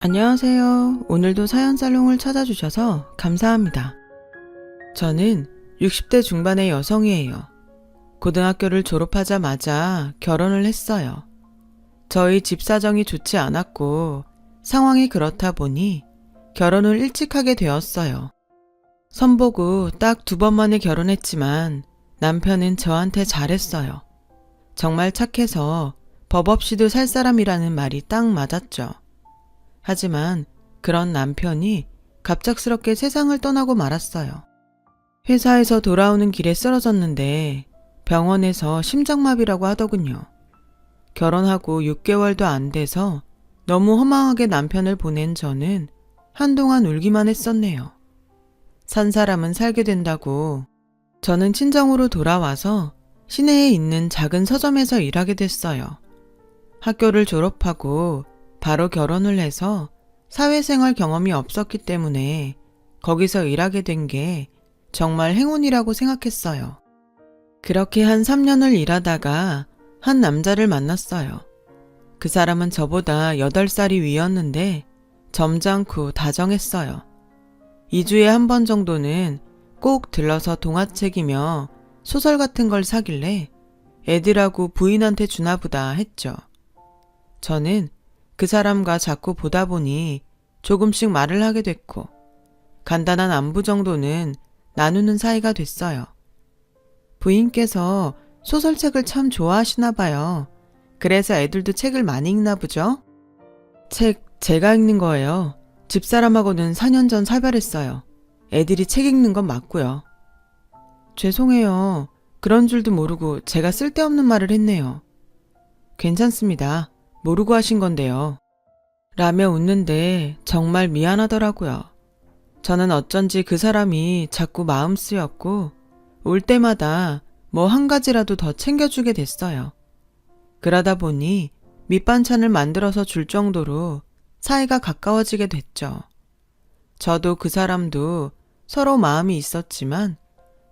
안녕하세요. 오늘도 사연살롱을 찾아주셔서 감사합니다. 저는 60대 중반의 여성이에요. 고등학교를 졸업하자마자 결혼을 했어요. 저희 집 사정이 좋지 않았고 상황이 그렇다 보니 결혼을 일찍 하게 되었어요. 선보고 딱 2번 만에 결혼했지만 남편은 저한테 잘했어요. 정말 착해서 법 없이도 살 사람이라는 말이 딱 맞았죠. 하지만 그런 남편이 갑작스럽게 세상을 떠나고 말았어요. 회사에서 돌아오는 길에 쓰러졌는데 병원에서 심장마비라고 하더군요. 결혼하고 6개월도 안 돼서 너무 허망하게 남편을 보낸 저는 한동안 울기만 했었네요. 산 사람은 살게 된다고 저는 친정으로 돌아와서 시내에 있는 작은 서점에서 일하게 됐어요. 학교를 졸업하고 바로 결혼을 해서 사회생활 경험이 없었기 때문에 거기서 일하게 된 게 정말 행운이라고 생각했어요. 그렇게 한 3년을 일하다가 한 남자를 만났어요. 그 사람은 저보다 8살이 위였는데 점잖고 다정했어요. 2주에 한 번 정도는 꼭 들러서 동화책이며 소설 같은 걸 사길래 애들하고 부인한테 주나 보다 했죠. 저는 그 사람과 자꾸 보다 보니 조금씩 말을 하게 됐고 간단한 안부 정도는 나누는 사이가 됐어요. 부인께서 소설책을 참 좋아하시나 봐요. 그래서 애들도 책을 많이 읽나 보죠? 책 제가 읽는 거예요. 집사람하고는 4년 전 사별했어요. 애들이 책 읽는 건 맞고요. 죄송해요. 그런 줄도 모르고 제가 쓸데없는 말을 했네요. 괜찮습니다. 모르고 하신 건데요. 라며 웃는데 정말 미안하더라고요. 저는 어쩐지 그 사람이 자꾸 마음 쓰였고 올 때마다 뭐 한 가지라도 더 챙겨주게 됐어요. 그러다 보니 밑반찬을 만들어서 줄 정도로 사이가 가까워지게 됐죠. 저도 그 사람도 서로 마음이 있었지만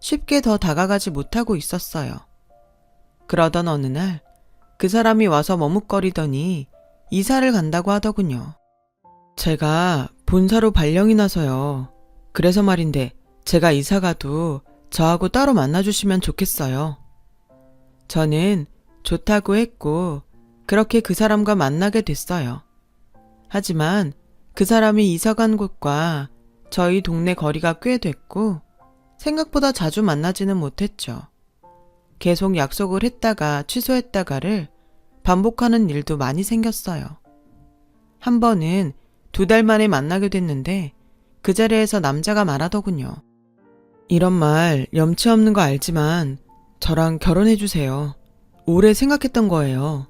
쉽게 더 다가가지 못하고 있었어요. 그러던 어느 날 그 사람이 와서 머뭇거리더니 이사를 간다고 하더군요. 제가 본사로 발령이 나서요. 그래서 말인데 제가 이사 가도 저하고 따로 만나주시면 좋겠어요. 저는 좋다고 했고 그렇게 그 사람과 만나게 됐어요. 하지만 그 사람이 이사 간 곳과 저희 동네 거리가 꽤 됐고 생각보다 자주 만나지는 못했죠. 계속 약속을 했다가 취소했다가를 반복하는 일도 많이 생겼어요. 한 번은 2달 만에 만나게 됐는데 그 자리에서 남자가 말하더군요. 이런 말 염치 없는 거 알지만 저랑 결혼해주세요. 오래 생각했던 거예요.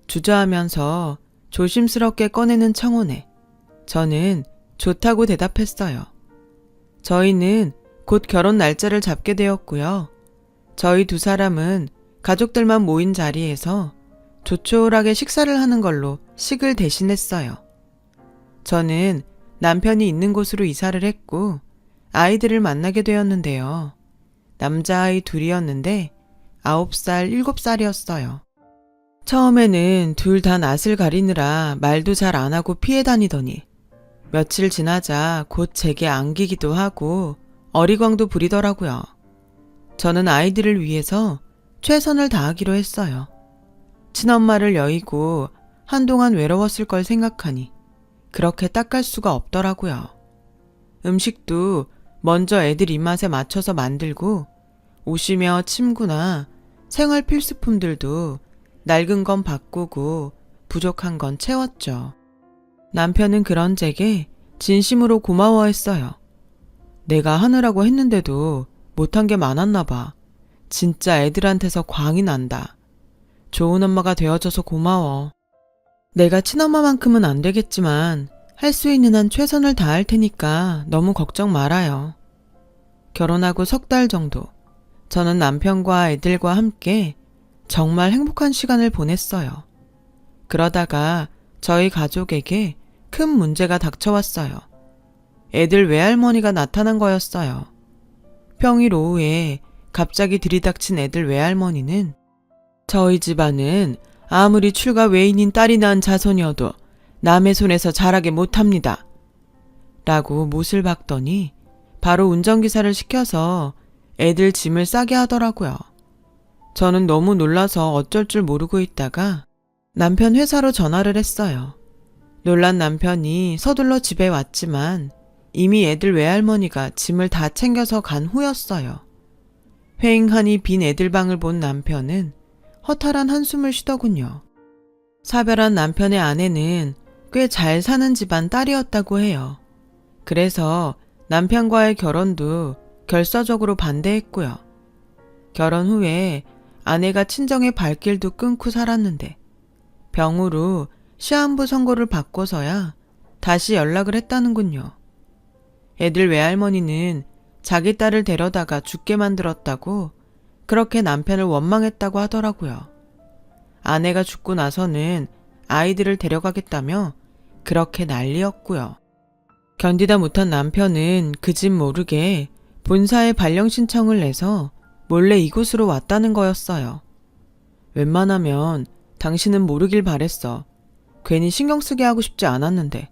주저하면서 조심스럽게 꺼내는 청혼에 저는 좋다고 대답했어요. 저희는 곧 결혼 날짜를 잡게 되었고요. 저희 2사람은 가족들만 모인 자리에서 조촐하게 식사를 하는 걸로 식을 대신했어요. 저는 남편이 있는 곳으로 이사를 했고 아이들을 만나게 되었는데요. 남자아이 2이었는데 9살, 7살이었어요. 처음에는 둘 다 낯을 가리느라 말도 잘 안 하고 피해 다니더니 며칠 지나자 곧 제게 안기기도 하고 어리광도 부리더라고요. 저는 아이들을 위해서 최선을 다하기로 했어요. 친엄마를 여의고 한동안 외로웠을 걸 생각하니 그렇게 닦을 수가 없더라고요. 음식도 먼저 애들 입맛에 맞춰서 만들고 옷이며 침구나 생활 필수품들도 낡은 건 바꾸고 부족한 건 채웠죠. 남편은 그런 제게 진심으로 고마워했어요. 내가 하느라고 했는데도 못한 게 많았나 봐. 진짜 애들한테서 광이 난다. 좋은 엄마가 되어줘서 고마워. 내가 친엄마만큼은 안 되겠지만 할 수 있는 한 최선을 다할 테니까 너무 걱정 말아요. 결혼하고 3달 정도 저는 남편과 애들과 함께 정말 행복한 시간을 보냈어요. 그러다가 저희 가족에게 큰 문제가 닥쳐왔어요. 애들 외할머니가 나타난 거였어요. 평일 오후에 갑자기 들이닥친 애들 외할머니는 저희 집안은 아무리 출가 외인인 딸이 낳은 자손이어도 남의 손에서 자라게 못합니다. 라고 못을 박더니 바로 운전기사를 시켜서 애들 짐을 싸게 하더라고요. 저는 너무 놀라서 어쩔 줄 모르고 있다가 남편 회사로 전화를 했어요. 놀란 남편이 서둘러 집에 왔지만 이미 애들 외할머니가 짐을 다 챙겨서 간 후였어요. 휑하니 빈 애들 방을 본 남편은 허탈한 한숨을 쉬더군요. 사별한 남편의 아내는 꽤 잘 사는 집안 딸이었다고 해요. 그래서 남편과의 결혼도 결사적으로 반대했고요. 결혼 후에 아내가 친정의 발길도 끊고 살았는데 병으로 시한부 선고를 받고서야 다시 연락을 했다는군요. 애들 외할머니는 자기 딸을 데려다가 죽게 만들었다고 그렇게 남편을 원망했다고 하더라고요. 아내가 죽고 나서는 아이들을 데려가겠다며 그렇게 난리였고요. 견디다 못한 남편은 그 집 모르게 본사에 발령 신청을 내서 몰래 이곳으로 왔다는 거였어요. 웬만하면 당신은 모르길 바랬어. 괜히 신경 쓰게 하고 싶지 않았는데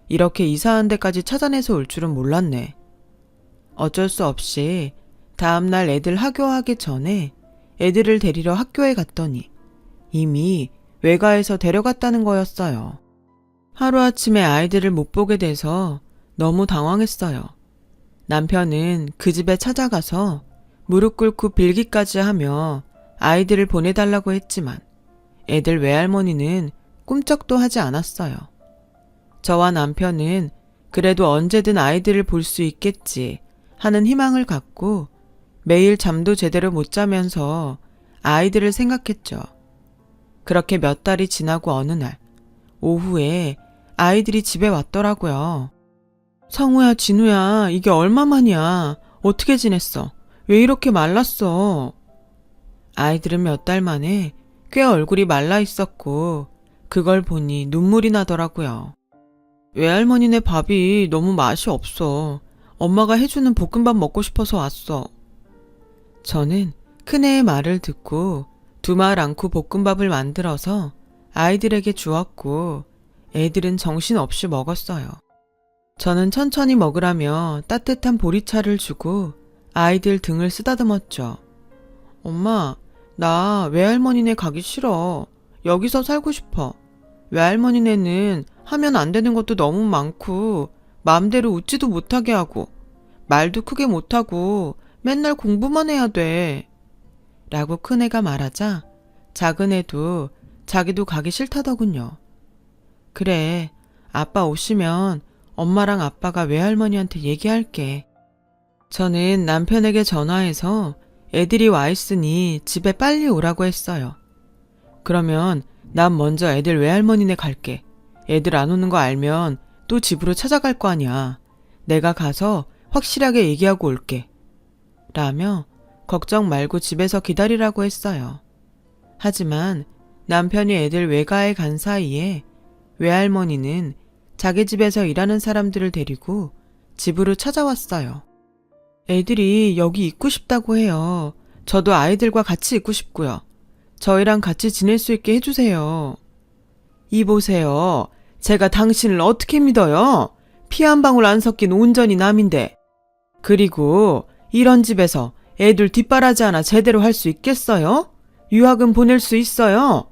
이렇게 이사한 데까지 찾아내서 올 줄은 몰랐네. 어쩔 수 없이 다음날 애들 하교하기 전에 애들을 데리러 학교에 갔더니 이미 외가에서 데려갔다는 거였어요. 하루아침에 아이들을 못 보게 돼서 너무 당황했어요. 남편은 그 집에 찾아가서 무릎 꿇고 빌기까지 하며 아이들을 보내달라고 했지만 애들 외할머니는 꿈쩍도 하지 않았어요. 저와 남편은 그래도 언제든 아이들을 볼 수 있겠지 하는 희망을 갖고 매일 잠도 제대로 못 자면서 아이들을 생각했죠. 그렇게 몇 달이 지나고 어느 날 오후에 아이들이 집에 왔더라고요. 성우야, 진우야, 이게 얼마만이야? 어떻게 지냈어? 왜 이렇게 말랐어? 아이들은 몇 달 만에 꽤 얼굴이 말라 있었고 그걸 보니 눈물이 나더라고요. 외할머니네 밥이 너무 맛이 없어. 엄마가 해주는 볶음밥 먹고 싶어서 왔어. 저는 큰애의 말을 듣고 두말 않고 볶음밥을 만들어서 아이들에게 주었고 애들은 정신없이 먹었어요. 저는 천천히 먹으라며 따뜻한 보리차를 주고 아이들 등을 쓰다듬었죠. 엄마, 나 외할머니네 가기 싫어. 여기서 살고 싶어. 외할머니네는 하면 안 되는 것도 너무 많고 마음대로 웃지도 못하게 하고 말도 크게 못하고 맨날 공부만 해야 돼. 라고 큰애가 말하자 작은애도 자기도 가기 싫다더군요. 그래, 아빠 오시면 엄마랑 아빠가 외할머니한테 얘기할게. 저는 남편에게 전화해서 애들이 와 있으니 집에 빨리 오라고 했어요. 그러면 난 먼저 애들 외할머니네 갈게. 애들 안 오는 거 알면 또 집으로 찾아갈 거 아니야. 내가 가서 확실하게 얘기하고 올게. 라며 걱정 말고 집에서 기다리라고 했어요. 하지만 남편이 애들 외가에 간 사이에 외할머니는 자기 집에서 일하는 사람들을 데리고 집으로 찾아왔어요. 애들이 여기 있고 싶다고 해요. 저도 아이들과 같이 있고 싶고요. 저희랑 같이 지낼 수 있게 해주세요. 이보세요. 제가 당신을 어떻게 믿어요? 피 한 방울 안 섞인 온전히 남인데. 그리고 이런 집에서 애들 뒷바라지 하나 제대로 할 수 있겠어요? 유학은 보낼 수 있어요?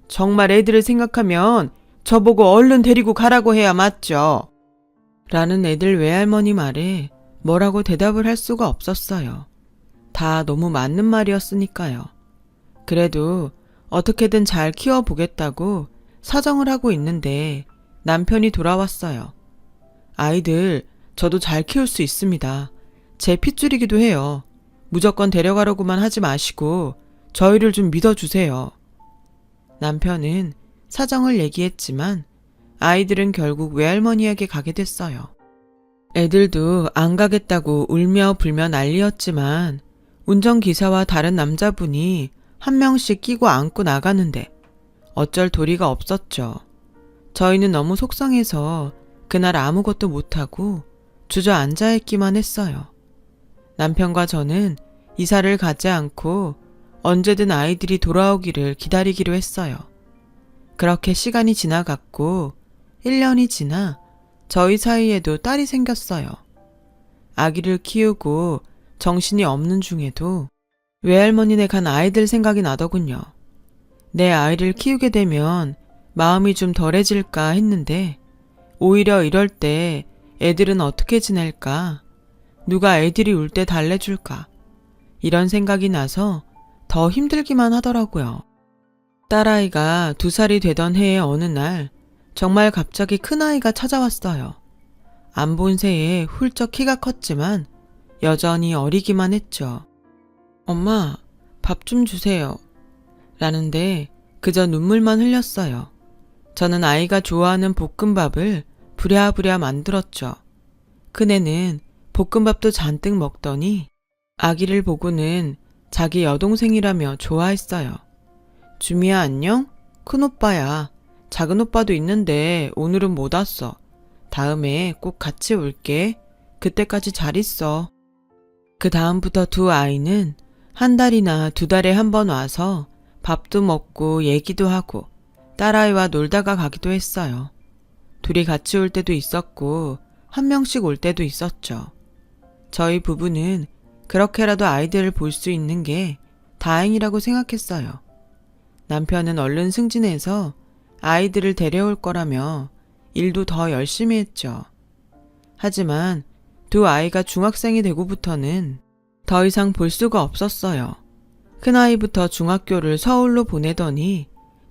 정말 애들을 생각하면 저보고 얼른 데리고 가라고 해야 맞죠? 라는 애들 외할머니 말에 뭐라고 대답을 할 수가 없었어요. 다 너무 맞는 말이었으니까요. 그래도 어떻게든 잘 키워보겠다고 사정을 하고 있는데 남편이 돌아왔어요. 아이들 저도 잘 키울 수 있습니다. 제 핏줄이기도 해요. 무조건 데려가려고만 하지 마시고 저희를 좀 믿어주세요. 남편은 사정을 얘기했지만 아이들은 결국 외할머니에게 가게 됐어요. 애들도 안 가겠다고 울며 불며 난리였지만 운전기사와 다른 남자분이 한 명씩 끼고 안고 나가는데 어쩔 도리가 없었죠. 저희는 너무 속상해서 그날 아무것도 못하고 주저앉아 있기만 했어요. 남편과 저는 이사를 가지 않고 언제든 아이들이 돌아오기를 기다리기로 했어요. 그렇게 시간이 지나갔고 1년이 지나 저희 사이에도 딸이 생겼어요. 아기를 키우고 정신이 없는 중에도 외할머니네 간 아이들 생각이 나더군요. 내 아이를 키우게 되면 마음이 좀 덜해질까 했는데 오히려 이럴 때 애들은 어떻게 지낼까? 누가 애들이 울 때 달래줄까? 이런 생각이 나서 더 힘들기만 하더라고요. 딸아이가 2살이 되던 해의 어느 날 정말 갑자기 큰아이가 찾아왔어요. 안 본 새에 훌쩍 키가 컸지만 여전히 어리기만 했죠. 엄마, 밥 좀 주세요. 라는데 그저 눈물만 흘렸어요. 저는 아이가 좋아하는 볶음밥을 부랴부랴 만들었죠. 큰애는 볶음밥도 잔뜩 먹더니 아기를 보고는 자기 여동생이라며 좋아했어요. 주미야 안녕? 큰오빠야. 작은 오빠도 있는데 오늘은 못 왔어. 다음에 꼭 같이 올게. 그때까지 잘 있어. 그 다음부터 두 아이는 한 달이나 2달에 한 번 와서 밥도 먹고 얘기도 하고 딸아이와 놀다가 가기도 했어요. 둘이 같이 올 때도 있었고 한 명씩 올 때도 있었죠. 저희 부부는 그렇게라도 아이들을 볼 수 있는 게 다행이라고 생각했어요. 남편은 얼른 승진해서 아이들을 데려올 거라며 일도 더 열심히 했죠. 하지만 두 아이가 중학생이 되고부터는 더 이상 볼 수가 없었어요. 큰아이부터 중학교를 서울로 보내더니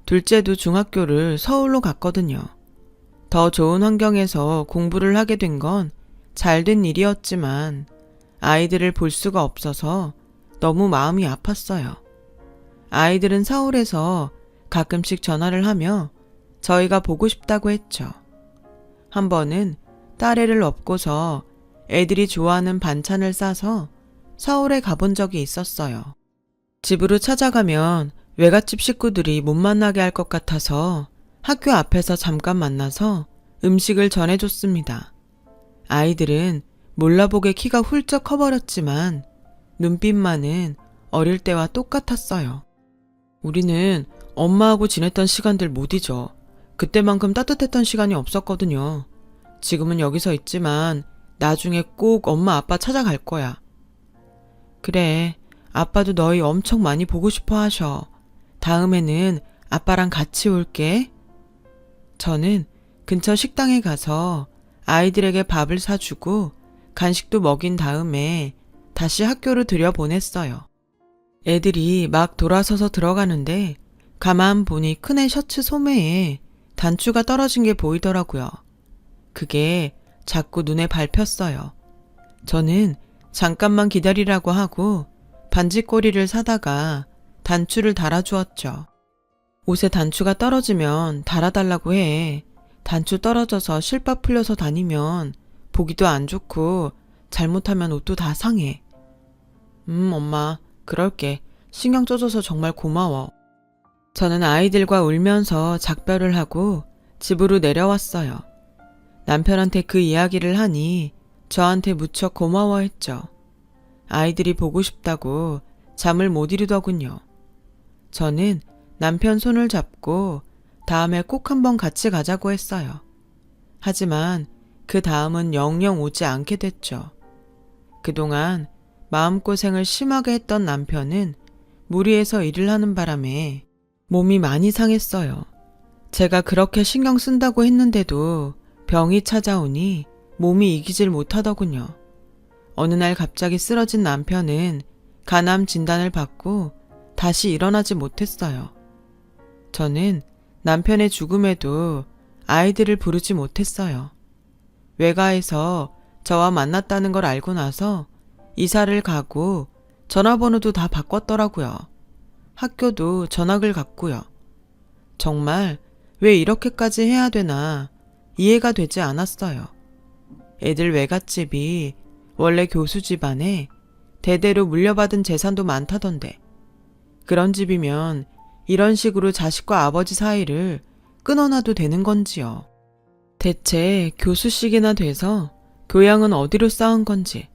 둘째도 중학교를 서울로 갔거든요. 더 좋은 환경에서 공부를 하게 된 건 잘된 일이었지만 아이들을 볼 수가 없어서 너무 마음이 아팠어요. 아이들은 서울에서 가끔씩 전화를 하며 저희가 보고 싶다고 했죠. 한 번은 딸애를 업고서 애들이 좋아하는 반찬을 싸서 서울에 가본 적이 있었어요. 집으로 찾아가면 외갓집 식구들이 못 만나게 할 것 같아서 학교 앞에서 잠깐 만나서 음식을 전해줬습니다. 아이들은 몰라보게 키가 훌쩍 커버렸지만 눈빛만은 어릴 때와 똑같았어요. 우리는 엄마하고 지냈던 시간들 못 잊어. 그때만큼 따뜻했던 시간이 없었거든요. 지금은 여기서 있지만 나중에 꼭 엄마 아빠 찾아갈 거야. 그래, 아빠도 너희 엄청 많이 보고 싶어 하셔. 다음에는 아빠랑 같이 올게. 저는 근처 식당에 가서 아이들에게 밥을 사주고 간식도 먹인 다음에 다시 학교로 들여보냈어요. 애들이 막 돌아서서 들어가는데 가만 보니 큰애 셔츠 소매에 단추가 떨어진 게 보이더라고요. 그게 자꾸 눈에 밟혔어요. 저는 잠깐만 기다리라고 하고 반지꼬리를 사다가 단추를 달아주었죠. 옷에 단추가 떨어지면 달아달라고 해. 단추 떨어져서 실밥 풀려서 다니면 보기도 안 좋고 잘못하면 옷도 다 상해. 엄마, 그럴게. 신경 써줘서 정말 고마워. 저는 아이들과 울면서 작별을 하고 집으로 내려왔어요. 남편한테 그 이야기를 하니 저한테 무척 고마워했죠. 아이들이 보고 싶다고 잠을 못 이루더군요. 저는 남편 손을 잡고 다음에 꼭 한번 같이 가자고 했어요. 하지만 그 다음은 영영 오지 않게 됐죠. 그동안 마음고생을 심하게 했던 남편은 무리해서 일을 하는 바람에 몸이 많이 상했어요. 제가 그렇게 신경 쓴다고 했는데도 병이 찾아오니 몸이 이기질 못하더군요. 어느 날 갑자기 쓰러진 남편은 간암 진단을 받고 다시 일어나지 못했어요. 저는 남편의 죽음에도 아이들을 부르지 못했어요. 외가에서 저와 만났다는 걸 알고 나서 이사를 가고 전화번호도 다 바꿨더라고요. 학교도 전학을 갔고요. 정말 왜 이렇게까지 해야 되나 이해가 되지 않았어요. 애들 외갓집이 원래 교수 집안에 대대로 물려받은 재산도 많다던데 그런 집이면 이런 식으로 자식과 아버지 사이를 끊어놔도 되는 건지요. 대체 교수식이나 돼서 교양은 어디로 쌓은 건지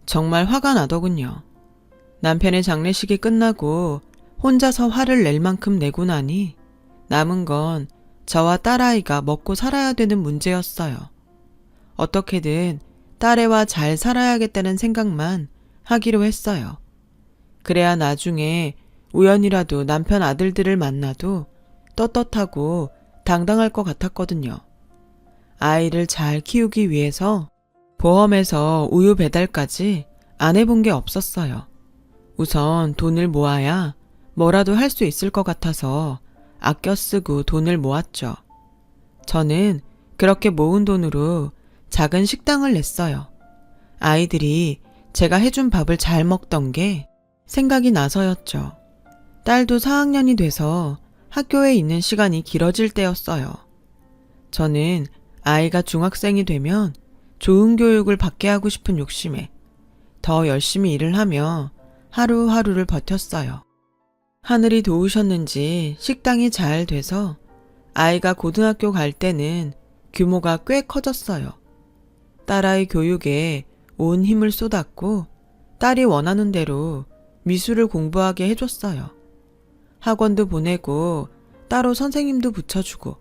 정말 화가 나더군요. 남편의 장례식이 끝나고 혼자서 화를 낼 만큼 내고 나니 남은 건 저와 딸아이가 먹고 살아야 되는 문제였어요. 어떻게든 딸애와 잘 살아야겠다는 생각만 하기로 했어요. 그래야 나중에 우연이라도 남편 아들들을 만나도 떳떳하고 당당할 것 같았거든요. 아이를 잘 키우기 위해서 보험에서 우유 배달까지 안 해본 게 없었어요. 우선 돈을 모아야 뭐라도 할 수 있을 것 같아서 아껴 쓰고 돈을 모았죠. 저는 그렇게 모은 돈으로 작은 식당을 냈어요. 아이들이 제가 해준 밥을 잘 먹던 게 생각이 나서였죠. 딸도 4학년이 돼서 학교에 있는 시간이 길어질 때였어요. 저는 아이가 중학생이 되면 좋은 교육을 받게 하고 싶은 욕심에 더 열심히 일을 하며 하루하루를 버텼어요. 하늘이 도우셨는지 식당이 잘 돼서 아이가 고등학교 갈 때는 규모가 꽤 커졌어요. 딸아이 교육에 온 힘을 쏟았고 딸이 원하는 대로 미술을 공부하게 해줬어요. 학원도 보내고 따로 선생님도 붙여주고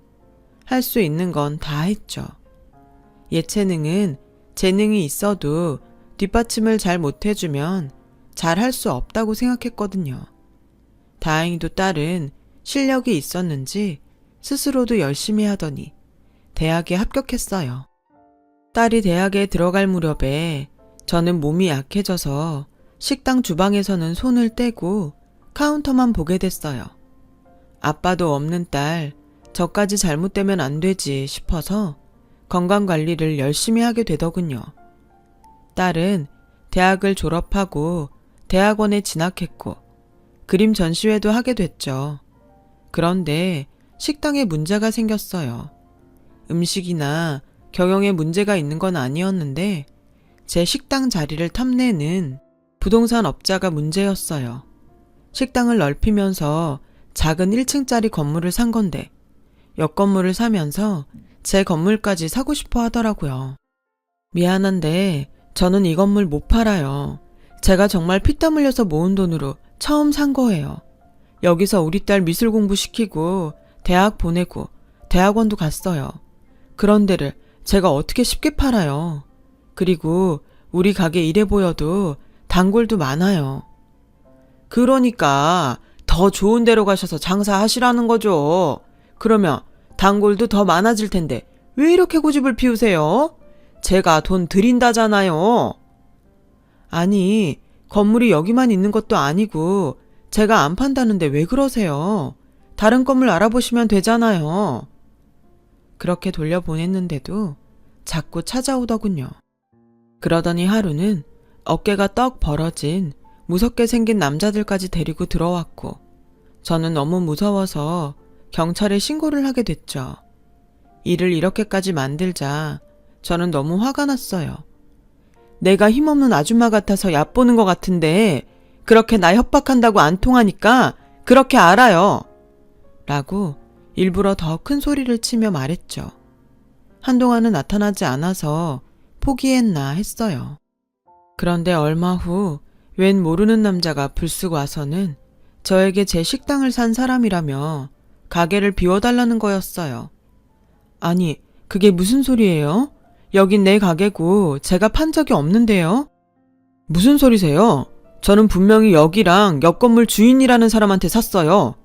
할 수 있는 건 다 했죠. 예체능은 재능이 있어도 뒷받침을 잘 못해주면 잘 할 수 없다고 생각했거든요. 다행히도 딸은 실력이 있었는지 스스로도 열심히 하더니 대학에 합격했어요. 딸이 대학에 들어갈 무렵에 저는 몸이 약해져서 식당 주방에서는 손을 떼고 카운터만 보게 됐어요. 아빠도 없는 딸, 저까지 잘못되면 안 되지 싶어서 건강관리를 열심히 하게 되더군요. 딸은 대학을 졸업하고 대학원에 진학했고 그림 전시회도 하게 됐죠. 그런데 식당에 문제가 생겼어요. 음식이나 경영에 문제가 있는 건 아니었는데 제 식당 자리를 탐내는 부동산 업자가 문제였어요. 식당을 넓히면서 작은 1층짜리 건물을 산 건데 옆 건물을 사면서 제 건물까지 사고 싶어 하더라고요. 미안한데 저는 이 건물 못 팔아요. 제가 정말 피땀 흘려서 모은 돈으로 처음 산 거예요. 여기서 우리 딸 미술 공부 시키고 대학 보내고 대학원도 갔어요. 그런 데를 제가 어떻게 쉽게 팔아요. 그리고 우리 가게 이래 보여도 단골도 많아요. 그러니까 더 좋은 데로 가셔서 장사하시라는 거죠. 그러면 단골도 더 많아질 텐데 왜 이렇게 고집을 피우세요? 제가 돈 드린다잖아요. 아니, 건물이 여기만 있는 것도 아니고 제가 안 판다는데 왜 그러세요? 다른 건물 알아보시면 되잖아요. 그렇게 돌려보냈는데도 자꾸 찾아오더군요. 그러더니 하루는 어깨가 떡 벌어진 무섭게 생긴 남자들까지 데리고 들어왔고 저는 너무 무서워서 경찰에 신고를 하게 됐죠. 일을 이렇게까지 만들자 저는 너무 화가 났어요. 내가 힘없는 아줌마 같아서 얕보는 것 같은데 그렇게 나 협박한다고 안 통하니까 그렇게 알아요. 라고 일부러 더 큰 소리를 치며 말했죠. 한동안은 나타나지 않아서 포기했나 했어요. 그런데 얼마 후 웬 모르는 남자가 불쑥 와서는 저에게 제 식당을 산 사람이라며 가게를 비워달라는 거였어요. 아니, 그게 무슨 소리예요? 여긴 내 가게고 제가 판 적이 없는데요? 무슨 소리세요? 저는 분명히 여기랑 옆 건물 주인이라는 사람한테 샀어요.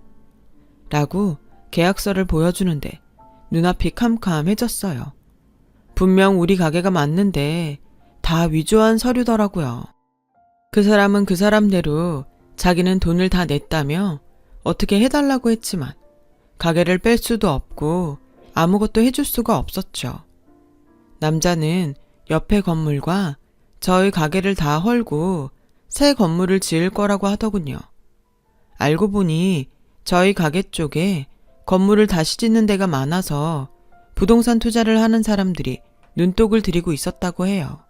라고 계약서를 보여주는데 눈앞이 캄캄해졌어요. 분명 우리 가게가 맞는데 다 위조한 서류더라고요. 그 사람은 그 사람대로 자기는 돈을 다 냈다며 어떻게 해달라고 했지만 가게를 뺄 수도 없고 아무것도 해줄 수가 없었죠. 남자는 옆에 건물과 저희 가게를 다 헐고 새 건물을 지을 거라고 하더군요. 알고 보니 저희 가게 쪽에 건물을 다시 짓는 데가 많아서 부동산 투자를 하는 사람들이 눈독을 들이고 있었다고 해요.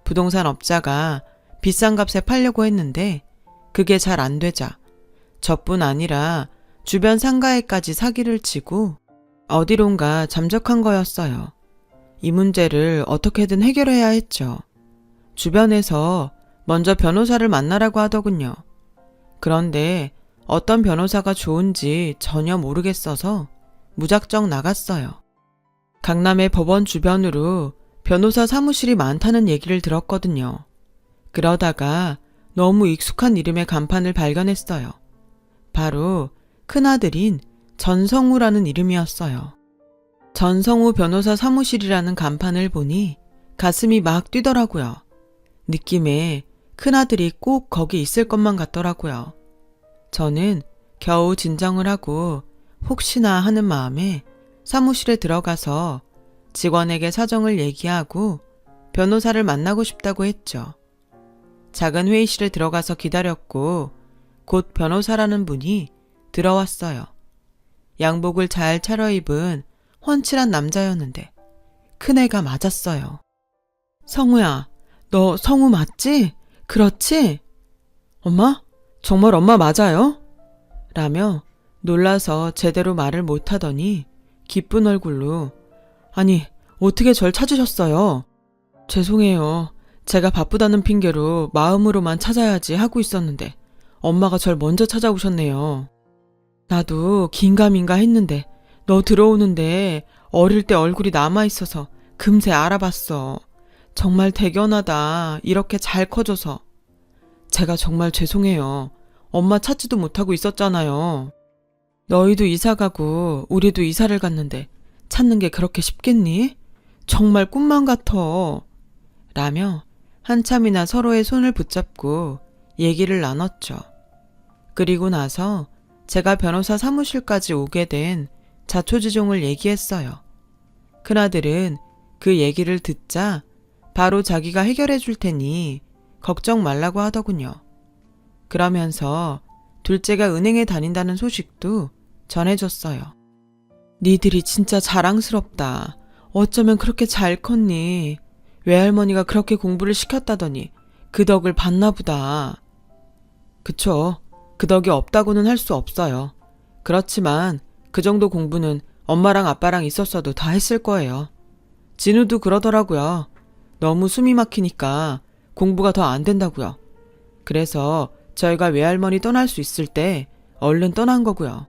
부동산 업자가 비싼 값에 팔려고 했는데 그게 잘 안 되자 저뿐 아니라 주변 상가에까지 사기를 치고 어디론가 잠적한 거였어요. 이 문제를 어떻게든 해결해야 했죠. 주변에서 먼저 변호사를 만나라고 하더군요. 그런데 어떤 변호사가 좋은지 전혀 모르겠어서 무작정 나갔어요. 강남의 법원 주변으로 변호사 사무실이 많다는 얘기를 들었거든요. 그러다가 너무 익숙한 이름의 간판을 발견했어요. 바로 큰아들인 전성우라는 이름이었어요. 전성우 변호사 사무실이라는 간판을 보니 가슴이 막 뛰더라고요. 느낌에 큰아들이 꼭 거기 있을 것만 같더라고요. 저는 겨우 진정을 하고 혹시나 하는 마음에 사무실에 들어가서 직원에게 사정을 얘기하고 변호사를 만나고 싶다고 했죠. 작은 회의실에 들어가서 기다렸고 곧 변호사라는 분이 들어왔어요. 양복을 잘 차려입은 훤칠한 남자였는데 큰애가 맞았어요. 성우야, 너 성우 맞지? 그렇지? 엄마? 정말 엄마 맞아요? 라며 놀라서 제대로 말을 못하더니 기쁜 얼굴로 아니, 어떻게 절 찾으셨어요? 죄송해요. 제가 바쁘다는 핑계로 마음으로만 찾아야지 하고 있었는데 엄마가 절 먼저 찾아오셨네요. 나도 긴가민가 했는데 너 들어오는데 어릴 때 얼굴이 남아있어서 금세 알아봤어. 정말 대견하다. 이렇게 잘 커져서. 제가 정말 죄송해요. 엄마 찾지도 못하고 있었잖아요. 너희도 이사 가고 우리도 이사를 갔는데 찾는 게 그렇게 쉽겠니? 정말 꿈만 같아. 라며 한참이나 서로의 손을 붙잡고 얘기를 나눴죠. 그리고 나서 제가 변호사 사무실까지 오게 된 자초지종을 얘기했어요. 큰아들은 그 얘기를 듣자 바로 자기가 해결해 줄 테니 걱정 말라고 하더군요. 그러면서 둘째가 은행에 다닌다는 소식도 전해줬어요. 니들이 진짜 자랑스럽다. 어쩌면 그렇게 잘 컸니? 외할머니가 그렇게 공부를 시켰다더니 그 덕을 봤나 보다. 그쵸. 그 덕이 없다고는 할 수 없어요. 그렇지만 그 정도 공부는 엄마랑 아빠랑 있었어도 다 했을 거예요. 진우도 그러더라고요. 너무 숨이 막히니까 공부가 더 안 된다고요. 그래서 저희가 외할머니 떠날 수 있을 때 얼른 떠난 거고요.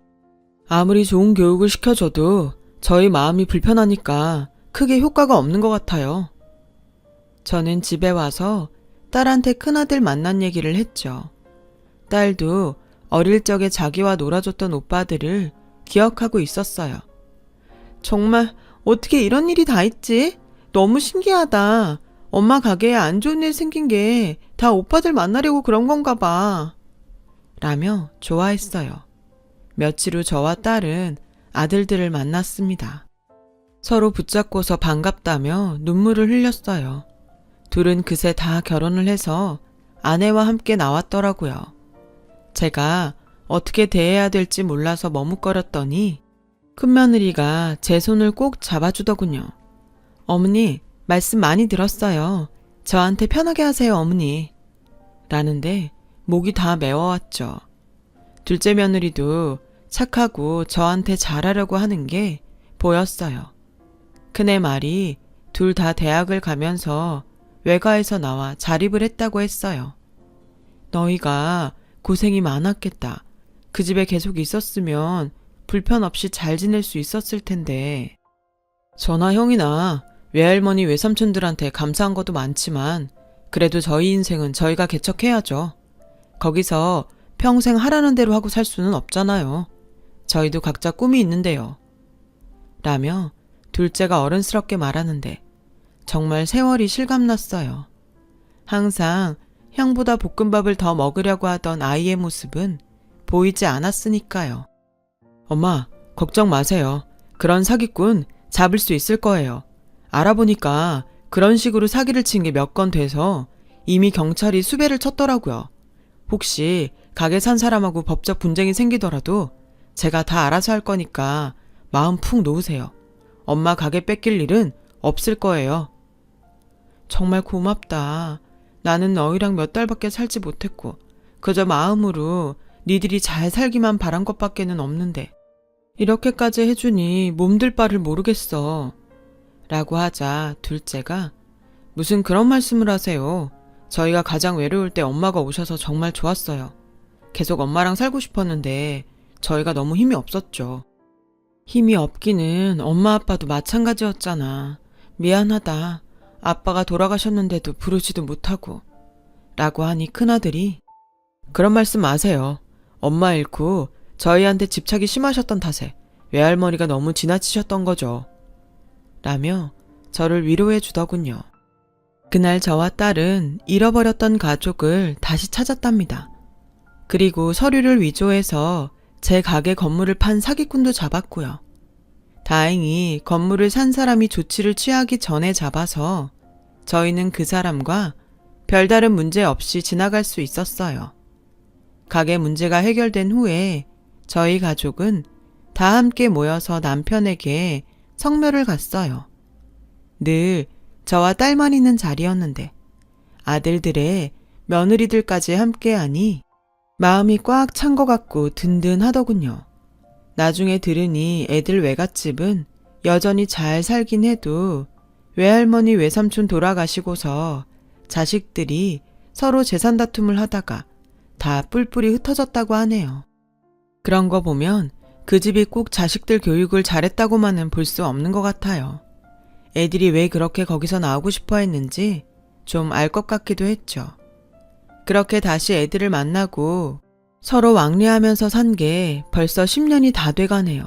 아무리 좋은 교육을 시켜줘도 저희 마음이 불편하니까 크게 효과가 없는 것 같아요. 저는 집에 와서 딸한테 큰아들 만난 얘기를 했죠. 딸도 어릴 적에 자기와 놀아줬던 오빠들을 기억하고 있었어요. 정말 어떻게 이런 일이 다 있지? 너무 신기하다. 엄마 가게에 안 좋은 일 생긴 게 다 오빠들 만나려고 그런 건가 봐. 라며 좋아했어요. 며칠 후 저와 딸은 아들들을 만났습니다. 서로 붙잡고서 반갑다며 눈물을 흘렸어요. 둘은 그새 다 결혼을 해서 아내와 함께 나왔더라고요. 제가 어떻게 대해야 될지 몰라서 머뭇거렸더니 큰며느리가 제 손을 꼭 잡아주더군요. 어머니, 말씀 많이 들었어요. 저한테 편하게 하세요, 어머니. 라는데 목이 다 메워왔죠. 둘째 며느리도 착하고 저한테 잘하려고 하는 게 보였어요. 큰애 말이 둘 다 대학을 가면서 외가에서 나와 자립을 했다고 했어요. 너희가 고생이 많았겠다. 그 집에 계속 있었으면 불편 없이 잘 지낼 수 있었을 텐데. 저나 형이나 외할머니 외삼촌들한테 감사한 것도 많지만 그래도 저희 인생은 저희가 개척해야죠. 거기서 평생 하라는 대로 하고 살 수는 없잖아요. 저희도 각자 꿈이 있는데요. 라며 둘째가 어른스럽게 말하는데 정말 세월이 실감났어요. 항상 형보다 볶음밥을 더 먹으려고 하던 아이의 모습은 보이지 않았으니까요. 엄마, 걱정 마세요. 그런 사기꾼 잡을 수 있을 거예요. 알아보니까 그런 식으로 사기를 친 게 몇 건 돼서 이미 경찰이 수배를 쳤더라고요. 혹시 가게 산 사람하고 법적 분쟁이 생기더라도 제가 다 알아서 할 거니까 마음 푹 놓으세요. 엄마 가게 뺏길 일은 없을 거예요. 정말 고맙다. 나는 너희랑 몇 달밖에 살지 못했고 그저 마음으로 니들이 잘 살기만 바란 것밖에는 없는데 이렇게까지 해주니 몸둘 바를 모르겠어. 라고 하자 둘째가 무슨 그런 말씀을 하세요. 저희가 가장 외로울 때 엄마가 오셔서 정말 좋았어요. 계속 엄마랑 살고 싶었는데 저희가 너무 힘이 없었죠. 힘이 없기는 엄마 아빠도 마찬가지였잖아. 미안하다. 아빠가 돌아가셨는데도 부르지도 못하고. 라고 하니 큰아들이 그런 말씀 마세요. 엄마 잃고 저희한테 집착이 심하셨던 탓에 외할머니가 너무 지나치셨던 거죠. 라며 저를 위로해 주더군요. 그날 저와 딸은 잃어버렸던 가족을 다시 찾았답니다. 그리고 서류를 위조해서 제 가게 건물을 판 사기꾼도 잡았고요. 다행히 건물을 산 사람이 조치를 취하기 전에 잡아서 저희는 그 사람과 별다른 문제 없이 지나갈 수 있었어요. 가게 문제가 해결된 후에 저희 가족은 다 함께 모여서 남편에게 성묘를 갔어요. 늘 저와 딸만 있는 자리였는데 아들들의 며느리들까지 함께하니 마음이 꽉 찬 것 같고 든든하더군요. 나중에 들으니 애들 외갓집은 여전히 잘 살긴 해도 외할머니 외삼촌 돌아가시고서 자식들이 서로 재산 다툼을 하다가 다 뿔뿔이 흩어졌다고 하네요. 그런 거 보면 그 집이 꼭 자식들 교육을 잘했다고만은 볼 수 없는 것 같아요. 애들이 왜 그렇게 거기서 나오고 싶어 했는지 좀 알 것 같기도 했죠. 그렇게 다시 애들을 만나고 서로 왕래하면서 산 게 벌써 10년이 다 돼가네요.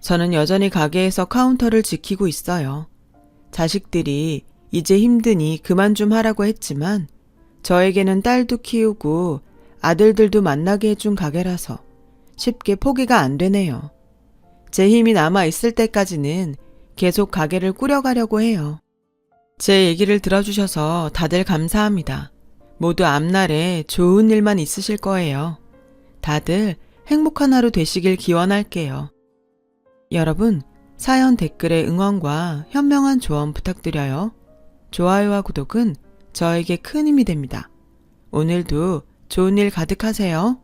저는 여전히 가게에서 카운터를 지키고 있어요. 자식들이 이제 힘드니 그만 좀 하라고 했지만 저에게는 딸도 키우고 아들들도 만나게 해준 가게라서 쉽게 포기가 안 되네요. 제 힘이 남아 있을 때까지는 계속 가게를 꾸려가려고 해요. 제 얘기를 들어주셔서 다들 감사합니다. 모두 앞날에 좋은 일만 있으실 거예요. 다들 행복한 하루 되시길 기원할게요. 여러분, 사연 댓글에 응원과 현명한 조언 부탁드려요. 좋아요와 구독은 저에게 큰 힘이 됩니다. 오늘도 좋은 일 가득하세요.